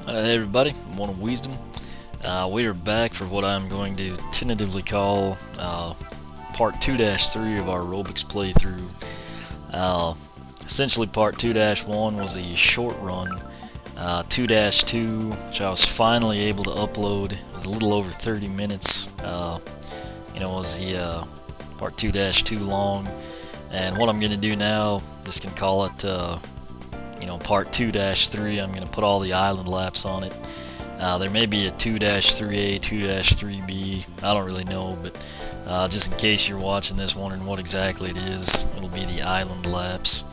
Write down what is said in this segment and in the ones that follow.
Hey everybody, I'm One of Wisdom. We are back for what I'm going to tentatively call part 2-3 of our aerobics playthrough. Essentially part 2-1 was the short run. 2-2, which I was finally able to upload, it was a little over 30 minutes. Was the part 2-2 long. And what I'm going to do now, just going to call it part 2-3. I'm going to put all the island laps on it. There may be a 2-3A, 2-3B, I don't really know, but just in case you're watching this wondering what exactly it is, it'll be the island laps.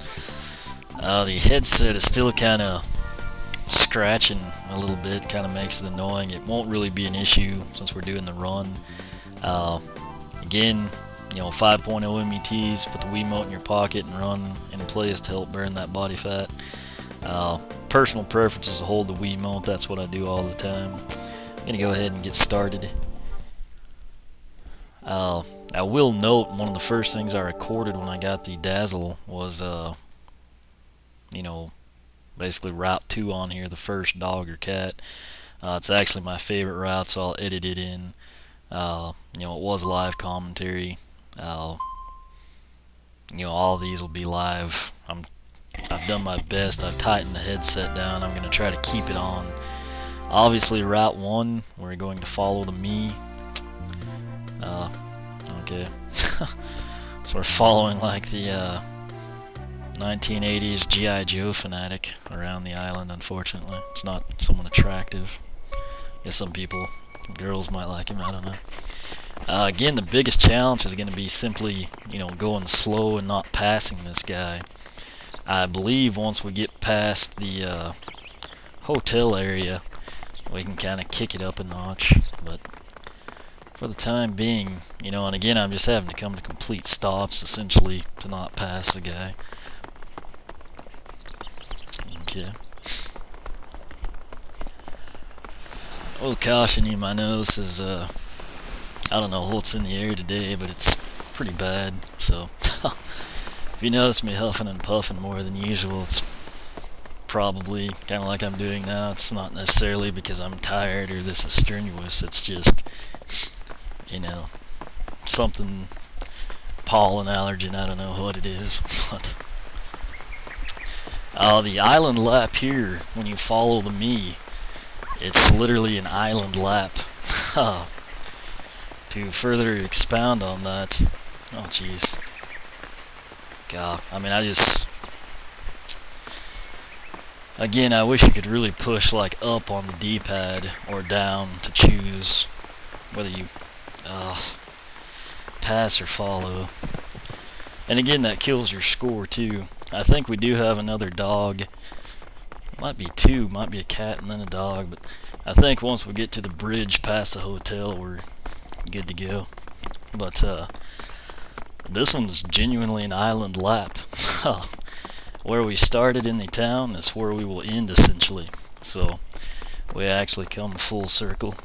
The headset is still kind of scratching a little bit, kind of makes it annoying. It won't really be an issue since we're doing the run. Again, 5.0 METs, put the Wiimote in your pocket and run in place to help burn that body fat. Personal preference is to hold the Wiimote, that's what I do all the time. I'm going to go ahead and get started. I will note one of the first things I recorded when I got the Dazzle was, basically Route 2 on here, the first dog or cat. It's actually my favorite route, so I'll edit it in. It was live commentary. All these will be live. I've done my best. I've tightened the headset down. I'm going to try to keep it on. Obviously, Route 1, we're going to follow the me. Okay. So we're following like the 1980s G.I. Joe fanatic around the island, unfortunately. It's not someone attractive. I guess some girls might like him, I don't know. Again, the biggest challenge is going to be simply, going slow and not passing this guy. I believe once we get past the hotel area, we can kind of kick it up a notch. But for the time being, and again, I'm just having to come to complete stops, essentially, to not pass the guy. Okay. I will caution you, my nose is, I don't know what's in the air today, but it's pretty bad, so if you notice me huffing and puffing more than usual, it's probably kind of like I'm doing now. It's not necessarily because I'm tired or this is strenuous, it's just, something, pollen allergen, I don't know what it is, but the island lap here, when you follow the me, it's literally an island lap. To further expound on that, oh jeez, God, again, I wish you could really push like up on the D-pad or down to choose whether you pass or follow. And again, that kills your score too. I think we do have another dog. Might be two, might be a cat and then a dog, but I think once we get to the bridge past the hotel, we're good to go. But this one's genuinely an island lap. Where we started in the town is where we will end, essentially. So we actually come full circle.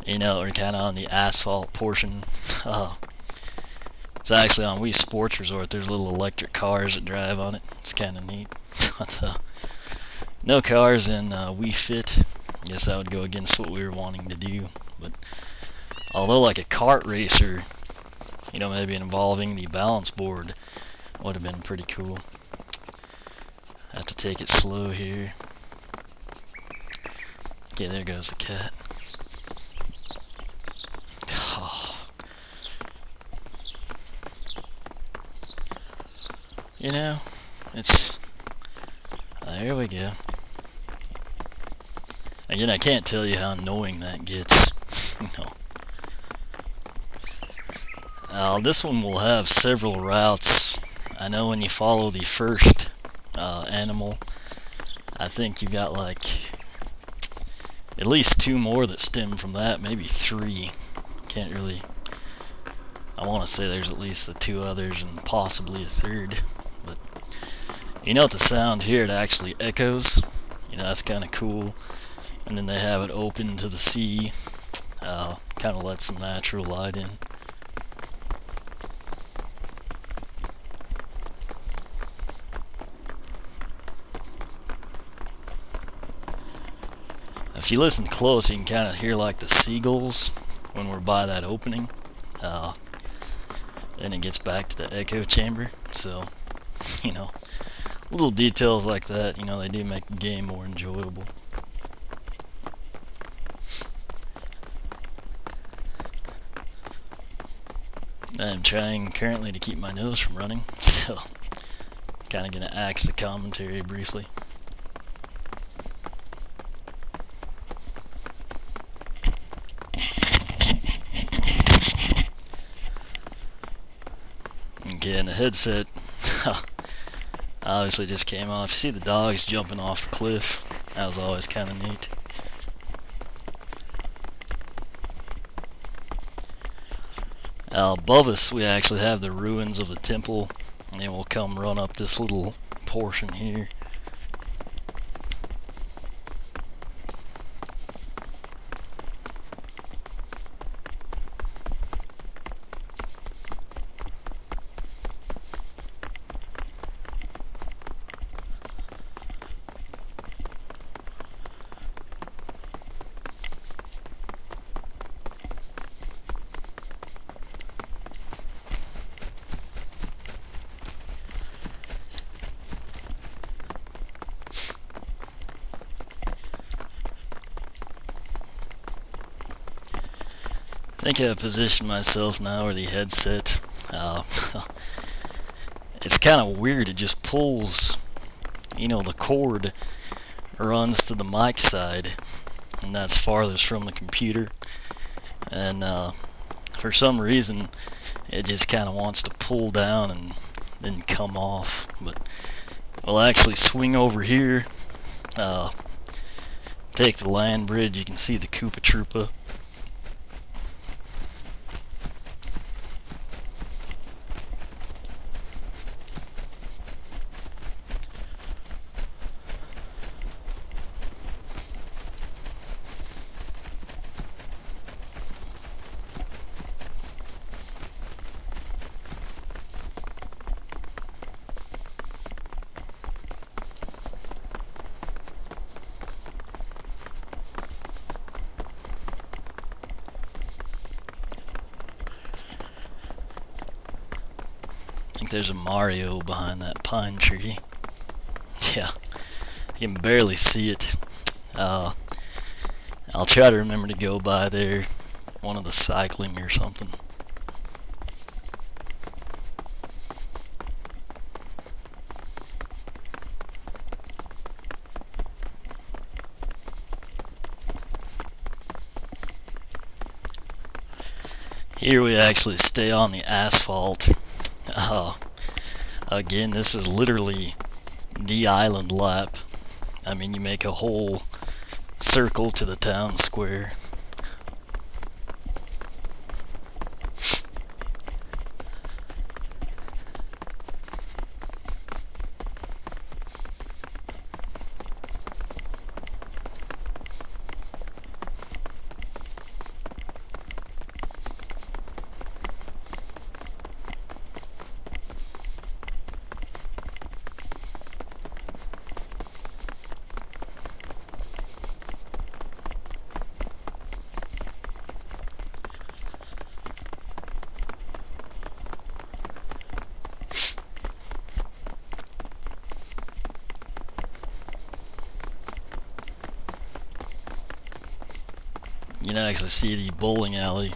We're kind of on the asphalt portion. It's actually on Wii Sports Resort. There's little electric cars that drive on it. It's kind of neat. But no cars in Wii Fit. I guess that would go against what we were wanting to do. But although like a kart racer, maybe involving the balance board would have been pretty cool. Have to take it slow here. Okay, there goes the cat. It's there we go. Again, I can't tell you how annoying that gets. This one will have several routes. I know when you follow the first animal, I think you got like at least two more that stem from that, maybe three. Can't really. I want to say there's at least the two others and possibly a third. But at the sound here, it actually echoes. That's kind of cool. And then they have it open to the sea. Kind of lets some natural light in. if you listen close, you can kind of hear like the seagulls when we're by that opening. Then it gets back to the echo chamber. So, you know, little details like that, you know, they do make the game more enjoyable. I'm trying currently to keep my nose from running, so kind of gonna axe the commentary briefly. Okay, and the headset obviously just came off. You see the dogs jumping off the cliff. That was always kind of neat. Above us we actually have the ruins of the temple, and then we'll come run up this little portion here. I think I've positioned myself now where the headset, it's kind of weird, it just pulls, you know, the cord runs to the mic side, and that's farthest from the computer, and for some reason it just kind of wants to pull down and then come off. But we'll actually swing over here, take the land bridge. You can see the Koopa Troopa. I think there's a Mario behind that pine tree. Yeah, you can barely see it. I'll try to remember to go by there, one of the cycling or something. Here we actually stay on the asphalt. Again, this is literally the island lap. I mean, you make a whole circle to the town square. You can actually see the bowling alley.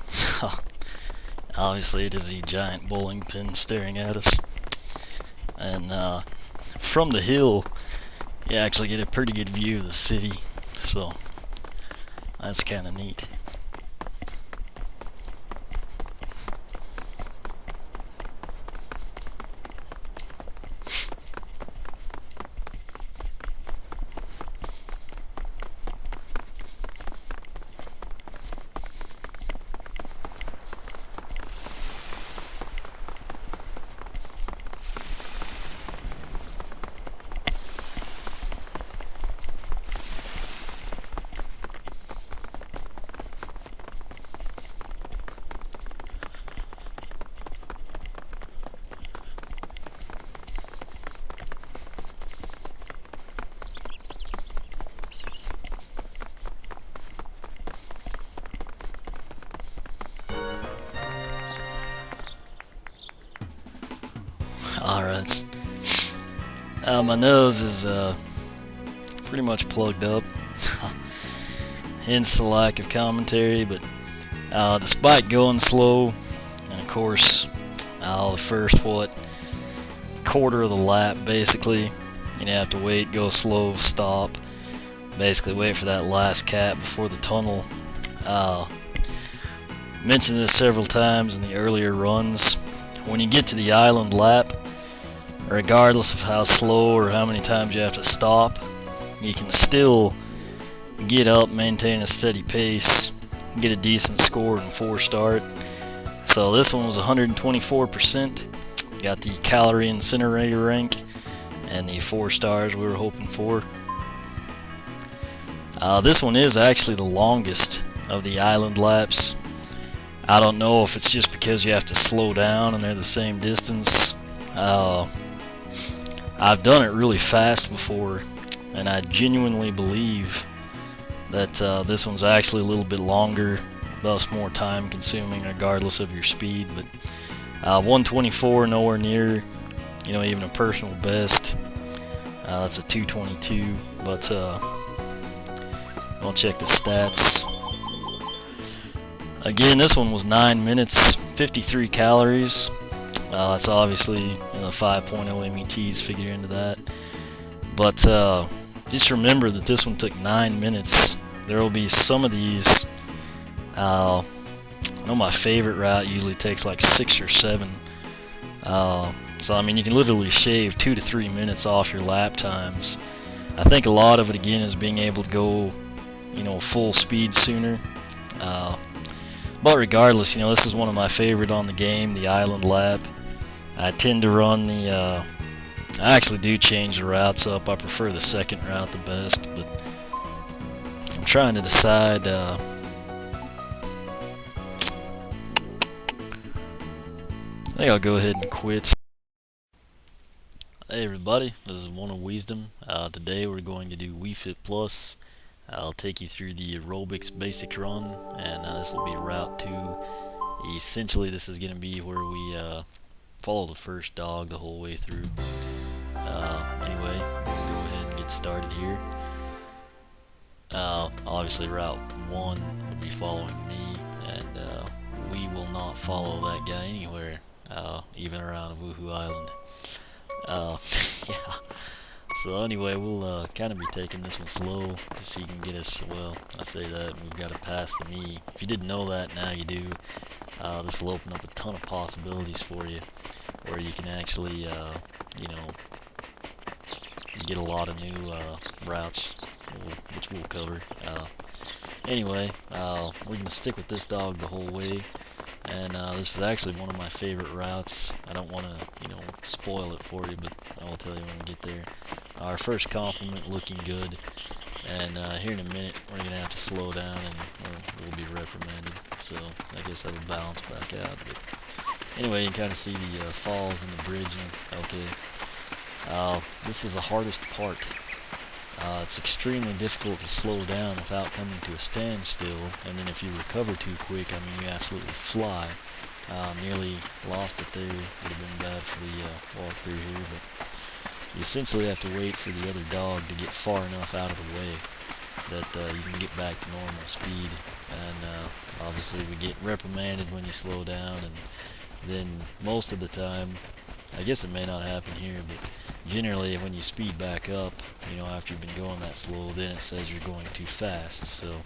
Obviously it is a giant bowling pin staring at us. And from the hill you actually get a pretty good view of the city, so that's kind of neat. Alright. My nose is pretty much plugged up. Hence the lack of commentary, but despite going slow, and of course, the first quarter of the lap basically, you have to wait, go slow, stop, basically wait for that last cap before the tunnel. Mentioned this several times in the earlier runs. When you get to the island lap, regardless of how slow or how many times you have to stop, you can still get up, maintain a steady pace, get a decent score in 4-start. So this one was 124%. Got the calorie incinerator rank and the 4 stars we were hoping for. This one is actually the longest of the island laps. I don't know if it's just because you have to slow down and they're the same distance. I've done it really fast before, and I genuinely believe that this one's actually a little bit longer, thus more time consuming regardless of your speed. But 124, nowhere near, even a personal best. That's a 222, but I'll check the stats. Again, this one was 9 minutes, 53 calories. That's obviously the 5.0 METs figure into that. But just remember that this one took 9 minutes. There will be some of these. I know my favorite route usually takes like 6 or 7. So I mean, you can literally shave 2 to 3 minutes off your lap times. I think a lot of it again is being able to go, full speed sooner. But regardless, this is one of my favorite on the game, the island lap. I tend to run I actually do change the routes up. I prefer the second route the best, but I'm trying to decide. I think I'll go ahead and quit. Hey everybody, this is One of Wisdom. Today we're going to do Wii Fit Plus. I'll take you through the aerobics basic run, and this will be route 2. Essentially, this is going to be where we follow the first dog the whole way through. Anyway, we'll go ahead and get started here. Obviously, route 1 will be following me, and we will not follow that guy anywhere, even around Woohoo Island. Yeah. So anyway, we'll kind of be taking this one slow to see if you can get us. Well, I say that we've got to pass the knee. If you didn't know that, now you do. This will open up a ton of possibilities for you, where you can actually, you get a lot of new routes, which we'll cover. Anyway, we're gonna stick with this dog the whole way. And this is actually one of my favorite routes. I don't want to, spoil it for you, but I will tell you when we get there. Our first compliment looking good, and here in a minute we're going to have to slow down and we'll be reprimanded. So I guess that'll balance back out. But anyway, you can kind of see the falls and the bridging. Okay, this is the hardest part. It's extremely difficult to slow down without coming to a standstill, and then if you recover too quick, I mean, you absolutely fly. Nearly lost it there. Would have been bad for the walk through here, but you essentially have to wait for the other dog to get far enough out of the way that you can get back to normal speed. And obviously we get reprimanded when you slow down, and then most of the time, I guess it may not happen here, but generally when you speed back up, after you've been going that slow, then it says you're going too fast. So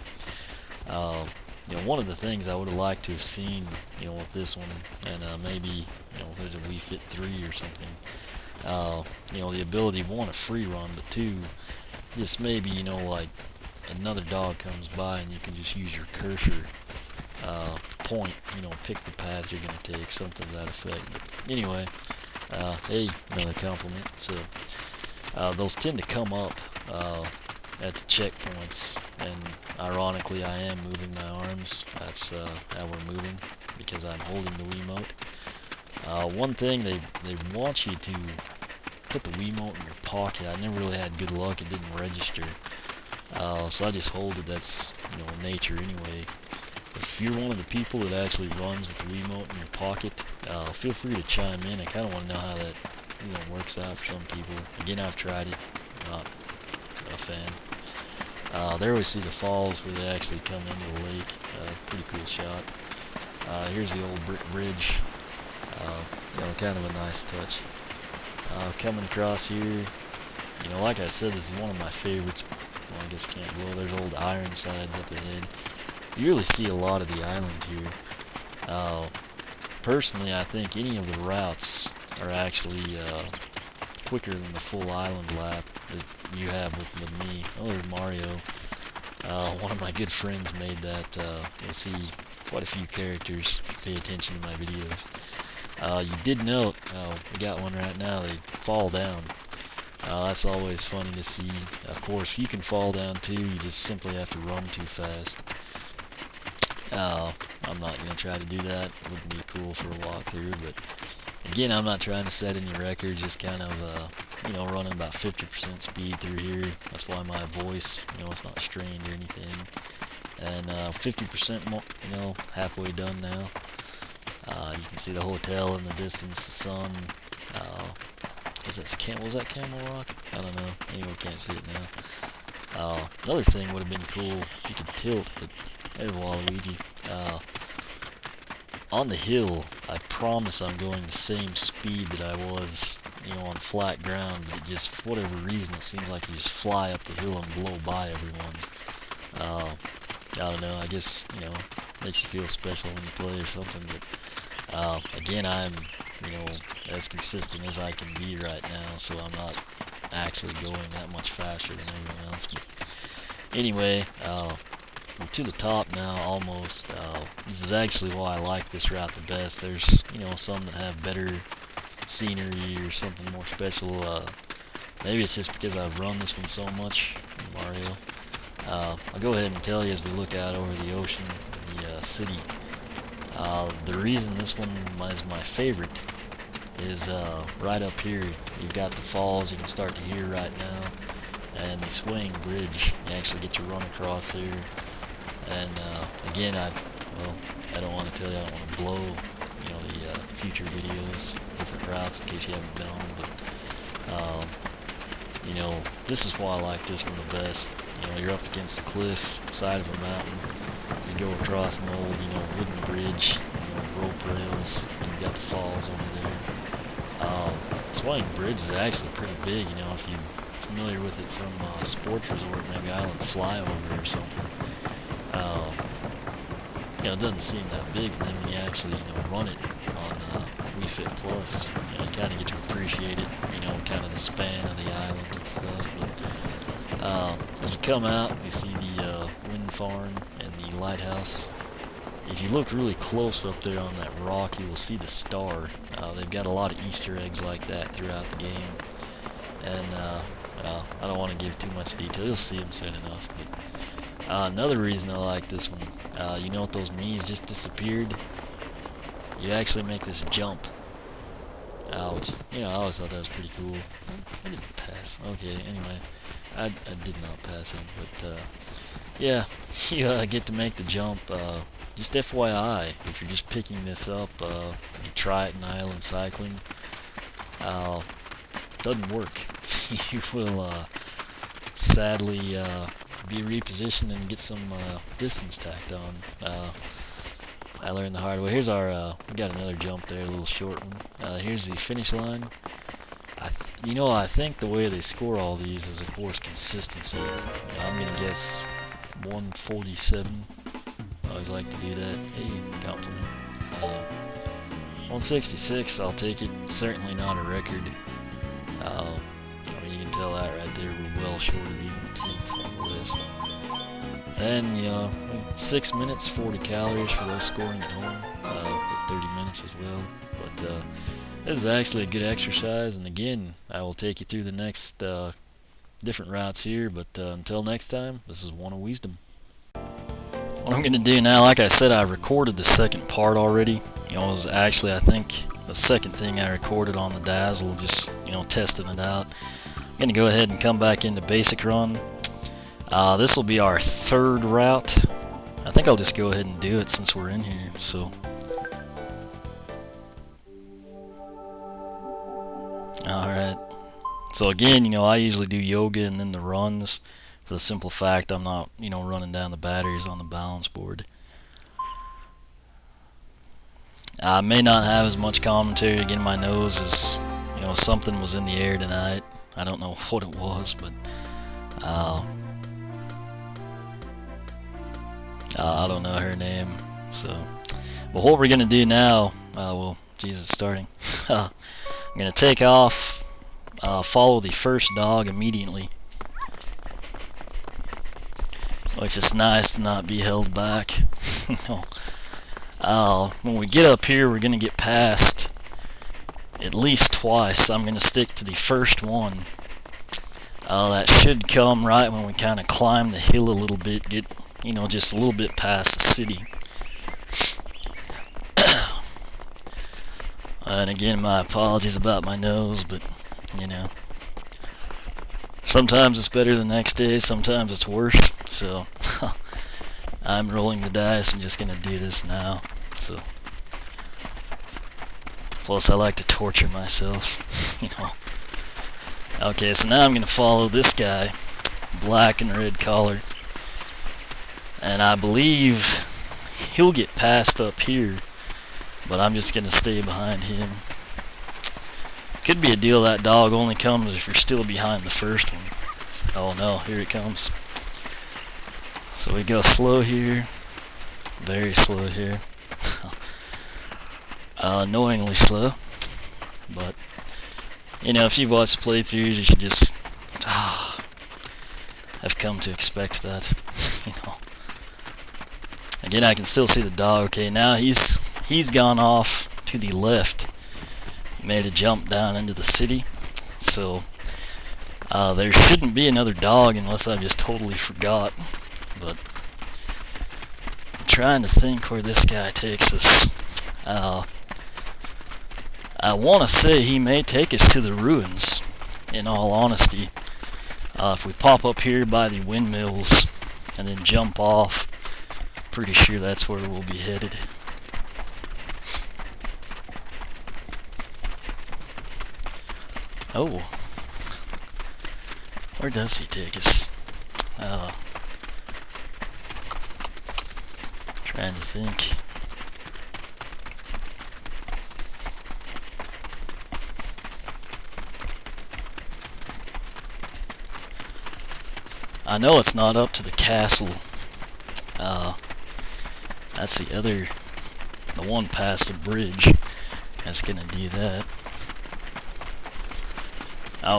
one of the things I would have liked to have seen, with this one, and maybe, if there's a Wii Fit 3 or something, the ability, one, a free run, but two, just maybe, like another dog comes by and you can just use your cursor to point, pick the path you're going to take, something to that effect. But anyway, hey, another compliment. So those tend to come up at the checkpoints, and ironically I am moving my arms. That's how we're moving, because I'm holding the Wiimote. One thing, they want you to put the Wiimote in your pocket. I never really had good luck, it didn't register. So I just hold it. That's nature anyway. If you're one of the people that actually runs with the Wiimote in your pocket, feel free to chime in. I kind of want to know how that works out for some people. Again, I've tried it, not a fan. There we see the falls where they actually come into the lake. Pretty cool shot. Here's the old brick bridge. Kind of a nice touch. Coming across here, like I said, this is one of my favorites. Well, I guess you can't blow. There's old Ironsides up ahead. You really see a lot of the island here. Personally, I think any of the routes are actually quicker than the full island lap that you have with me. Oh, there's Mario. One of my good friends made that. You'll see quite a few characters pay attention to my videos. You did note, we got one right now, they fall down. That's always funny to see. Of course, you can fall down too, you just simply have to run too fast. I'm not going to try to do that. It wouldn't be cool for a walkthrough, but again, I'm not trying to set any records, just kind of, running about 50% speed through here. That's why my voice, it's not strained or anything. And 50% more, halfway done now. You can see the hotel in the distance, the sun. Was that Camel Rock? I don't know. Anyway, can't see it now. Another thing would have been cool if you could tilt, but there's Waluigi. On the hill, I promise I'm going the same speed that I was, on flat ground, but it just, for whatever reason, it seems like you just fly up the hill and blow by everyone. I don't know, I guess, makes you feel special when you play or something, but again, I'm, as consistent as I can be right now, so I'm not actually going that much faster than everyone else. But anyway, we're to the top now, almost. This is actually why I like this route the best. There's, some that have better scenery or something more special. Maybe it's just because I've run this one so much, Mario. I'll go ahead and tell you as we look out over the ocean, the city. The reason this one is my favorite is right up here. You've got the falls you can start to hear right now, and the swaying bridge. You actually get to run across there. And again, I don't want to tell you, I don't want to blow, the future videos, different routes in case you haven't been on. But this is why I like this one the best. You're up against the cliff side of a mountain. You go across an old, wooden bridge, rope rails, and you've got the falls over there. Swaying Bridge is actually pretty big, if you're familiar with it from a sports resort, maybe Island Flyover or something. It doesn't seem that big, and then when you actually, run it on Wii Fit Plus, you kind of get to appreciate it, kind of the span of the island and stuff. But as we come out, we see the wind farm and the lighthouse. If you look really close up there on that rock, you will see the star. They've got a lot of Easter eggs like that throughout the game. And I don't want to give too much detail. You'll see them soon enough. But another reason I like this one, you know what those Mii's just disappeared? You actually make this jump. Which, I always thought that was pretty cool. I didn't pass. Okay, anyway, I did not pass him, but yeah, you get to make the jump. Just FYI, if you're just picking this up, you try it in island cycling, doesn't work. You will sadly be repositioned and get some distance tacked on. I learned the hard way. Here's our, we got another jump there, a little short one. Here's the finish line. I think the way they score all these is, of course, consistency. I'm gonna guess 147. I always like to do that. Hey, compliment. 166, I'll take it. Certainly not a record. You can tell that right there. We're well short of even 10th on the list. And 6 minutes, 40 calories for those scoring at home. 30 minutes as well. But this is actually a good exercise. And again, I will take you through the next different routes here. But until next time, this is One of Wisdom. What I'm going to do now, like I said, I recorded the second part already. It was actually, I think, the second thing I recorded on the Dazzle, just, testing it out. I'm going to go ahead and come back into Basic Run. This will be our third route. I think I'll just go ahead and do it since we're in here. So, Alright. So again, I usually do yoga and then the runs for the simple fact I'm not, running down the batteries on the balance board. I may not have as much commentary. Again, my nose is, something was in the air tonight. I don't know what it was, but I don't know her name. So, but what we're gonna do now, well, Jesus, starting. I'm gonna take off, follow the first dog immediately. Which is nice to not be held back. When we get up here, we're gonna get past at least twice. I'm gonna stick to the first one. That should come right when we kind of climb the hill a little bit, get just a little bit past the city. And again, my apologies about my nose, but sometimes it's better the next day, sometimes it's worse. So I'm rolling the dice and just gonna do this now. So plus I like to torture myself, Okay, so now I'm gonna follow this guy, black and red collar, and I believe he'll get past up here, but I'm just gonna stay behind him. Could be a deal that dog only comes if you're still behind the first one. Oh no, here it comes. So we go slow here, very slow here. Annoyingly slow, but if you've watched playthroughs, you should just have come to expect that. Again, I can still see the dog. Okay, now he's gone off to the left, made a jump down into the city. So there shouldn't be another dog unless I just totally forgot. But I'm trying to think where this guy takes us. I want to say he may take us to the ruins, in all honesty. If we pop up here by the windmills and then jump off, pretty sure that's where we'll be headed. Oh, where does he take us? Trying to think. I know it's not up to the castle. That's the one past the bridge. That's gonna do that.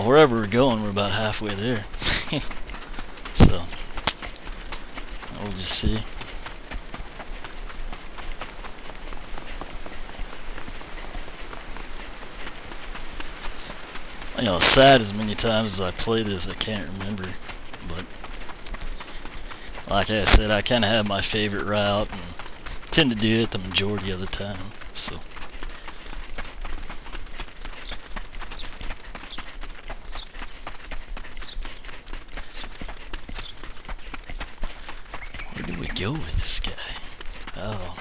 Wherever we're going, we're about halfway there. So, we'll just see. Sad as many times as I play this, I can't remember. But like I said, I kind of have my favorite route and tend to do it the majority of the time. So where do we go with this guy? Oh.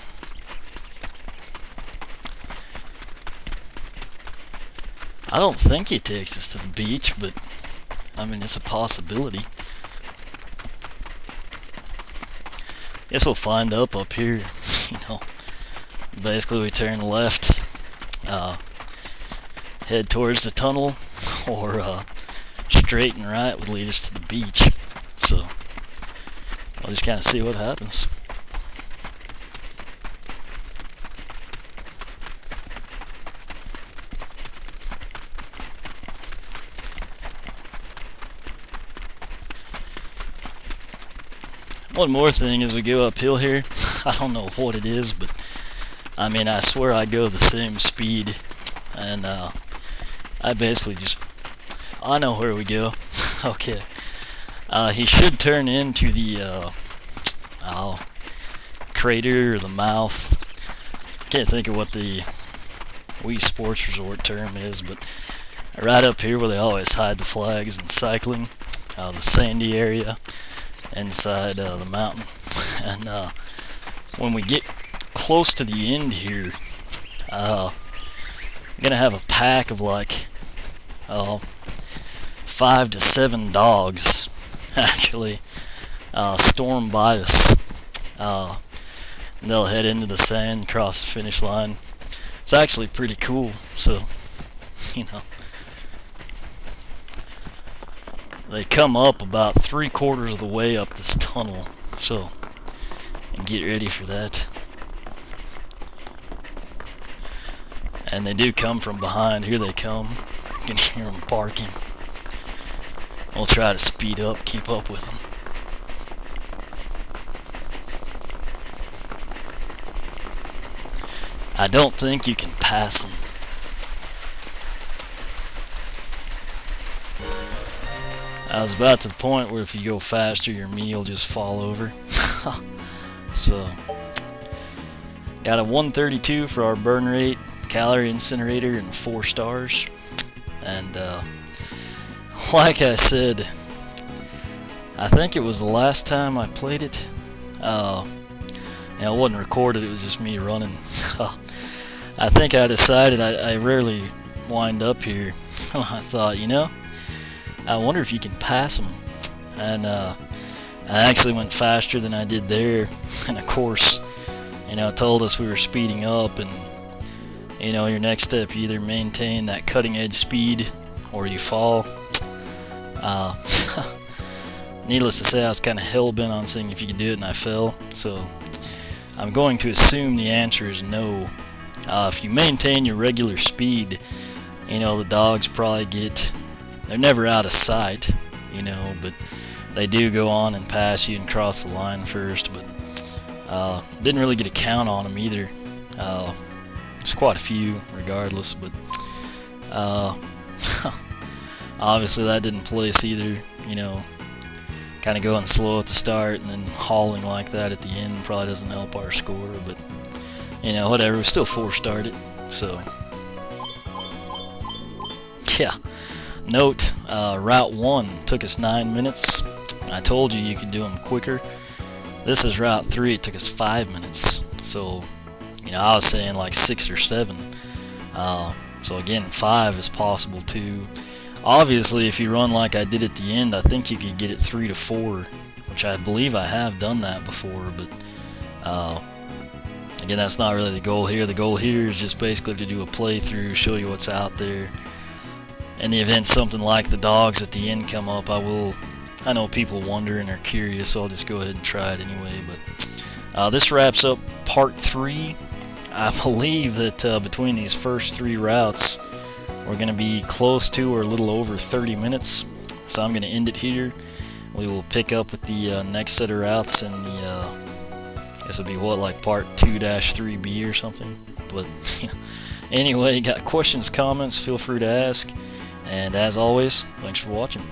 I don't think he takes us to the beach, but I mean, it's a possibility. Guess we'll find up here. Basically we turn left, head towards the tunnel, or straight and right would lead us to the beach. So I'll just kind of see what happens. One more thing as we go uphill here, I don't know what it is, but I mean, I swear I go the same speed, and I basically just, I know where we go. Okay, he should turn into the crater or the mouth. Can't think of what the Wii Sports Resort term is, but right up here where they always hide the flags and cycling, the sandy area inside the mountain. And when we get close to the end here, I'm gonna have a pack of like 5 to 7 dogs actually storm by us. They'll head into the sand, cross the finish line. It's actually pretty cool. So, you know, they come up about 3/4 of the way up this tunnel. So, and get ready for that. And they do come from behind. Here they come. You can hear them barking. We'll try to speed up, keep up with them. I don't think you can pass them. I was about to the point where if you go faster, your meal just fall over. So, got a 132 for our burn rate, calorie incinerator, and 4 stars. And like I said, I think it was the last time I played it. It wasn't recorded, it was just me running. I think I decided I rarely wind up here. I thought, you know, I wonder if you can pass them. And I actually went faster than I did there. And of course, you know, it told us we were speeding up, and you know, your next step, you either maintain that cutting edge speed or you fall. Needless to say, I was kind of hell-bent on seeing if you could do it, and I fell. So I'm going to assume the answer is no. If you maintain your regular speed, you know, the dogs probably they're never out of sight, you know, but they do go on and pass you and cross the line first. But didn't really get a count on them either. It's quite a few regardless, but obviously that didn't place either, you know. Kind of going slow at the start and then hauling like that at the end probably doesn't help our score, but you know, whatever, we still 4-starred it. So yeah, note, Route 1 took us 9 minutes. I told you you could do them quicker. This is Route 3, it took us 5 minutes. So, you know, I was saying like 6 or 7. So again, 5 is possible too. Obviously, if you run like I did at the end, I think you could get it 3 to 4, which I believe I have done that before. But again, that's not really the goal here. The goal here is just basically to do a playthrough, show you what's out there. In the event something like the dogs at the end come up, I know people wonder and are curious, so I'll just go ahead and try it anyway. But this wraps up part 3. I believe that between these first 3 routes, we're going to be close to or a little over 30 minutes. So I'm going to end it here. We will pick up with the next set of routes in the, I guess it'll be what, like part 2-3B or something. But anyway, got questions, comments, feel free to ask. And as always, thanks for watching.